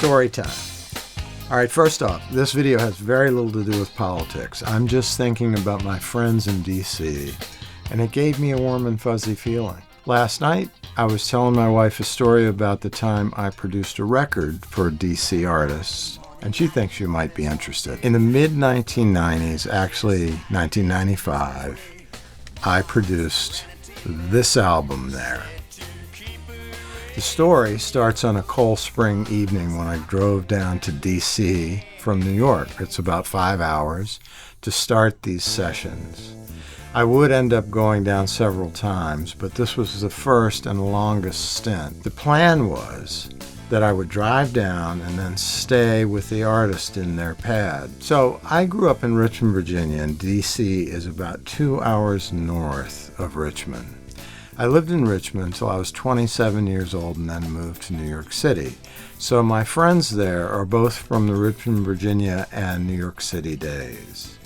story time. All right, first off, this video has very little to do with politics. I'm just thinking about my friends in D.C., and it gave me a warm and fuzzy feeling. Last night, I was telling my wife a story about the time I produced a record for D.C. artists, and she thinks you might be interested. In the mid-1990s, actually 1995, I produced this album there. The story starts on a cold spring evening when I drove down to D.C. from New York. It's about 5 hours to start these sessions. I would end up going down several times, but this was the first and longest stint. The plan was that I would drive down and then stay with the artist in their pad. So I grew up in Richmond, Virginia, and D.C. is about 2 hours north of Richmond. I lived in Richmond until I was 27 years old and then moved to New York City. So my friends there are both from the Richmond, Virginia and New York City days.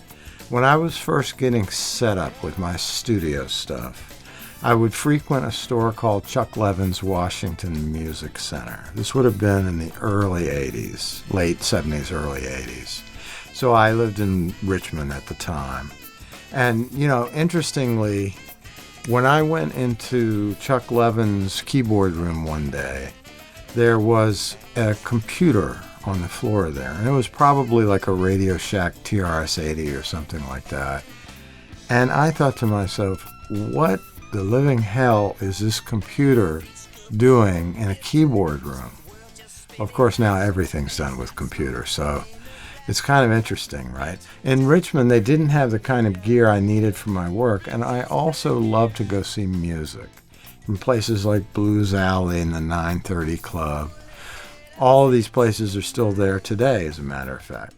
When I was first getting set up with my studio stuff, I would frequent a store called Chuck Levin's Washington Music Center. This would have been in the early 80s, late 70s, early 80s. So I lived in Richmond at the time. And, interestingly, when I went into Chuck Levin's keyboard room one day, there was a computer on the floor there. And it was probably like a Radio Shack TRS-80 or something like that. And I thought to myself, what the living hell is this computer doing in a keyboard room? Of course, now everything's done with computers, so it's kind of interesting, right? In Richmond, they didn't have the kind of gear I needed for my work, and I also love to go see music in places like Blues Alley and the 930 Club. All of these places are still there today, as a matter of fact.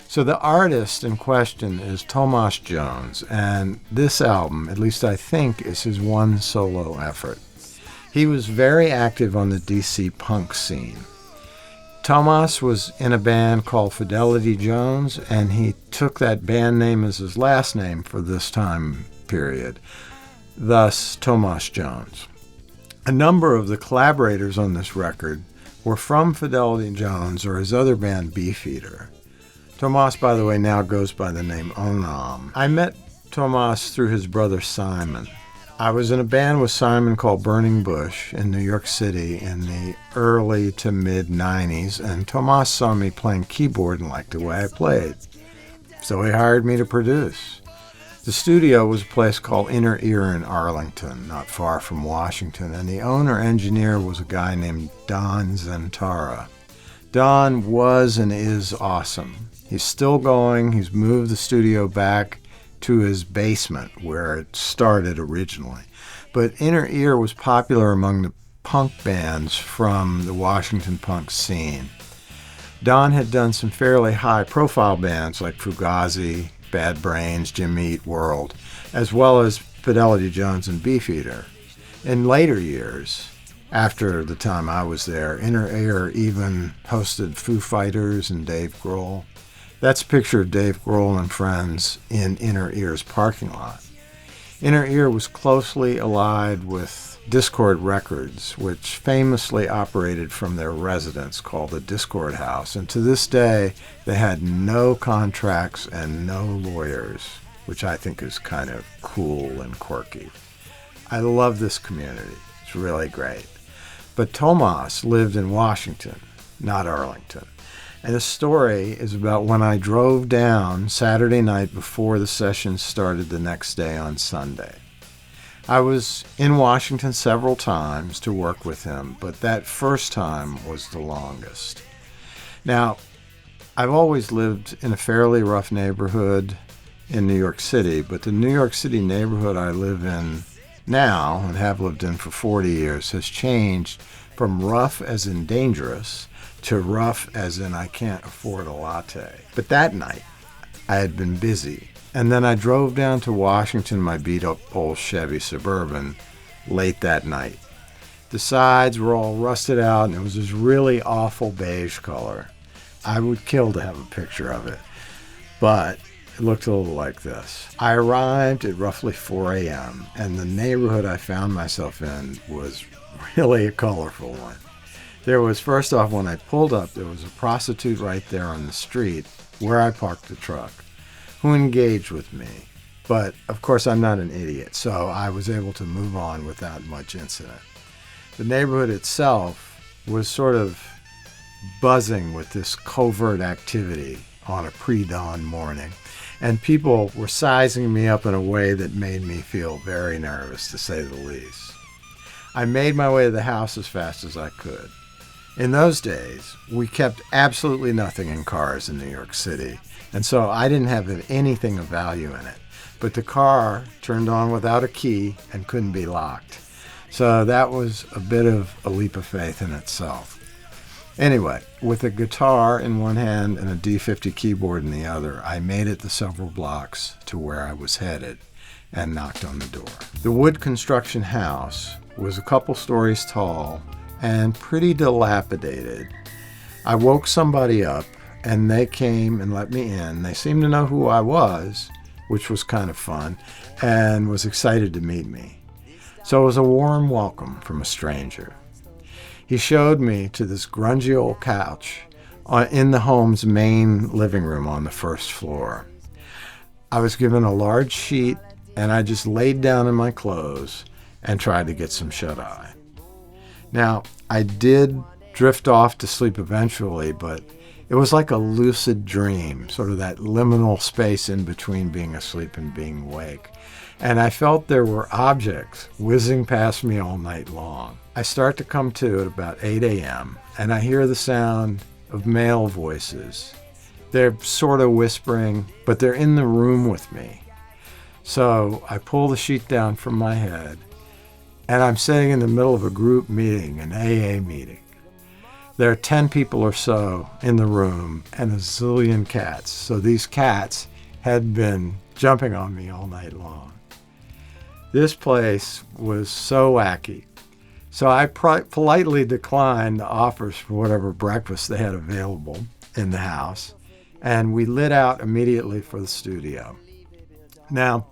So the artist in question is Tomas Jones, and this album, at least I think, is his one solo effort. He was very active on the DC punk scene. Tomas was in a band called Fidelity Jones, and he took that band name as his last name for this time period, thus Tomas Jones. A number of the collaborators on this record were from Fidelity Jones or his other band, Beefeater. Tomas, by the way, now goes by the name Onam. I met Tomas through his brother Simon. I was in a band with Simon called Burning Bush in New York City in the early to mid-90s, and Tomas saw me playing keyboard and liked the way I played. So he hired me to produce. The studio was a place called Inner Ear in Arlington, not far from Washington, and the owner-engineer was a guy named Don Zentara. Don was and is awesome. He's still going. He's moved the studio back to his basement where it started originally. But Inner Ear was popular among the punk bands from the Washington punk scene. Don had done some fairly high-profile bands like Fugazi, Bad Brains, Jimmy Eat World, as well as Fidelity Jones and Beefeater. In later years, after the time I was there, Inner Ear even hosted Foo Fighters and Dave Grohl. That's a picture of Dave Grohl and friends in Inner Ear's parking lot. Inner Ear was closely allied with Dischord Records, which famously operated from their residence called the Dischord House. And to this day, they had no contracts and no lawyers, which I think is kind of cool and quirky. I love this community. It's really great. But Tomas lived in Washington, not Arlington. And the story is about when I drove down Saturday night before the session started the next day on Sunday. I was in Washington several times to work with him, but that first time was the longest. Now, I've always lived in a fairly rough neighborhood in New York City, but the New York City neighborhood I live in now, and have lived in for 40 years, has changed from rough as in dangerous to rough as in I can't afford a latte. But that night, I had been busy. And then I drove down to Washington, my beat-up old Chevy Suburban, late that night. The sides were all rusted out, and it was this really awful beige color. I would kill to have a picture of it. But it looked a little like this. I arrived at roughly 4 a.m., and the neighborhood I found myself in was really a colorful one. There was, first off, when I pulled up, there was a prostitute right there on the street where I parked the truck who engaged with me. But, of course, I'm not an idiot, so I was able to move on without much incident. The neighborhood itself was sort of buzzing with this covert activity on a pre-dawn morning, and people were sizing me up in a way that made me feel very nervous, to say the least. I made my way to the house as fast as I could. In those days, we kept absolutely nothing in cars in New York City, and so I didn't have anything of value in it. But the car turned on without a key and couldn't be locked. So that was a bit of a leap of faith in itself. Anyway, with a guitar in one hand and a D50 keyboard in the other, I made it the several blocks to where I was headed and knocked on the door. The wood construction house was a couple stories tall and pretty dilapidated. I woke somebody up and they came and let me in. They seemed to know who I was, which was kind of fun, and was excited to meet me. So it was a warm welcome from a stranger. He showed me to this grungy old couch in the home's main living room on the first floor. I was given a large sheet, and I just laid down in my clothes and tried to get some shut-eye. Now, I did drift off to sleep eventually, but it was like a lucid dream, sort of that liminal space in between being asleep and being awake. And I felt there were objects whizzing past me all night long. I start to come to at about 8 a.m., and I hear the sound of male voices. They're sort of whispering, but they're in the room with me. So I pull the sheet down from my head, and I'm sitting in the middle of a group meeting, an AA meeting. There are 10 people or so in the room and a zillion cats. So these cats had been jumping on me all night long. This place was so wacky. So I politely declined the offers for whatever breakfast they had available in the house, and we lit out immediately for the studio. Now,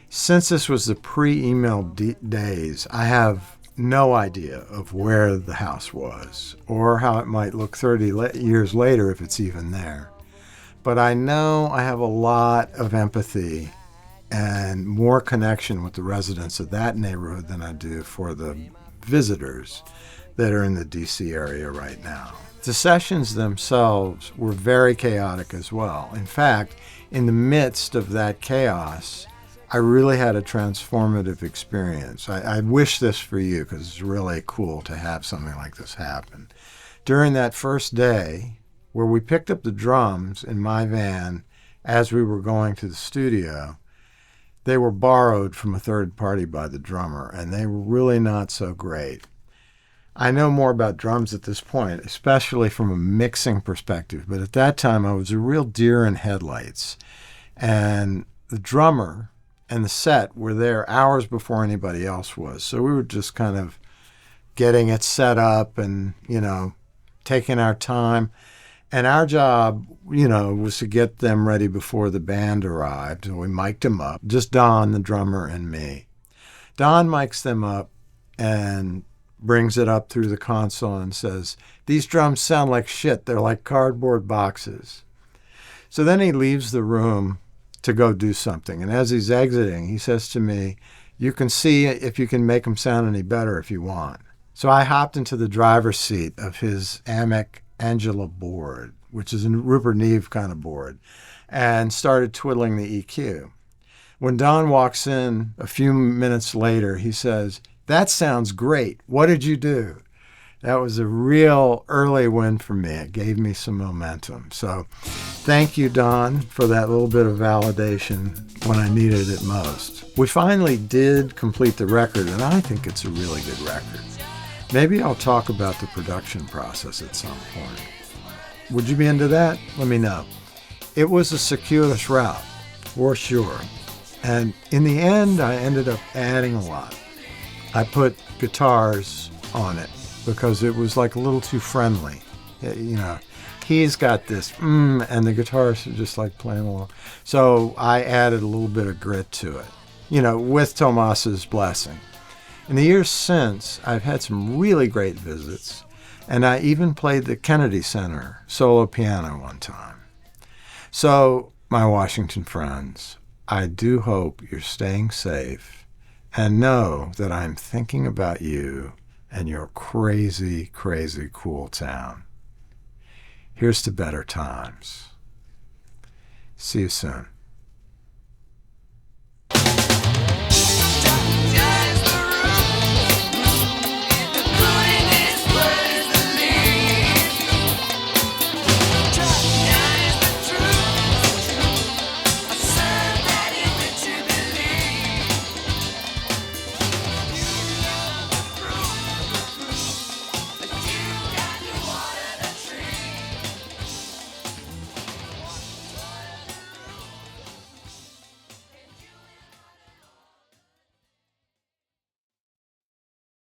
since this was the pre-email days, I have no idea of where the house was or how it might look 30 years later if it's even there. But I know I have a lot of empathy and more connection with the residents of that neighborhood than I do for the visitors that are in the DC area right now. The sessions themselves were very chaotic as well. In fact, in the midst of that chaos, I really had a transformative experience. I wish this for you because it's really cool to have something like this happen. During that first day, where we picked up the drums in my van as we were going to the studio, they were borrowed from a third party by the drummer, and they were really not so great. I know more about drums at this point, especially from a mixing perspective, but at that time I was a real deer in headlights. And the drummer and the set were there hours before anybody else was. So we were just kind of getting it set up and, taking our time. And our job, was to get them ready before the band arrived. And we mic'd them up, just Don, the drummer, and me. Don mics them up and brings it up through the console and says, "These drums sound like shit. They're like cardboard boxes." So then he leaves the room to go do something. And as he's exiting, he says to me, "You can see if you can make them sound any better if you want." So I hopped into the driver's seat of his Amec Angela board, which is a Rupert Neve kind of board, and started twiddling the EQ. When Don walks in a few minutes later, he says, "That sounds great. What did you do?" That was a real early win for me. It gave me some momentum. So thank you, Don, for that little bit of validation when I needed it most. We finally did complete the record, and I think it's a really good record. Maybe I'll talk about the production process at some point. Would you be into that? Let me know. It was a circuitous route, for sure. And in the end, I ended up adding a lot. I put guitars on it because it was like a little too friendly. He's got this, and the guitars are just like playing along. So I added a little bit of grit to it, with Tomas's blessing. In the years since, I've had some really great visits, And I even played the Kennedy Center solo piano one time. So, my Washington friends, I do hope you're staying safe and know that I'm thinking about you and your crazy, crazy cool town. Here's to better times. See you soon.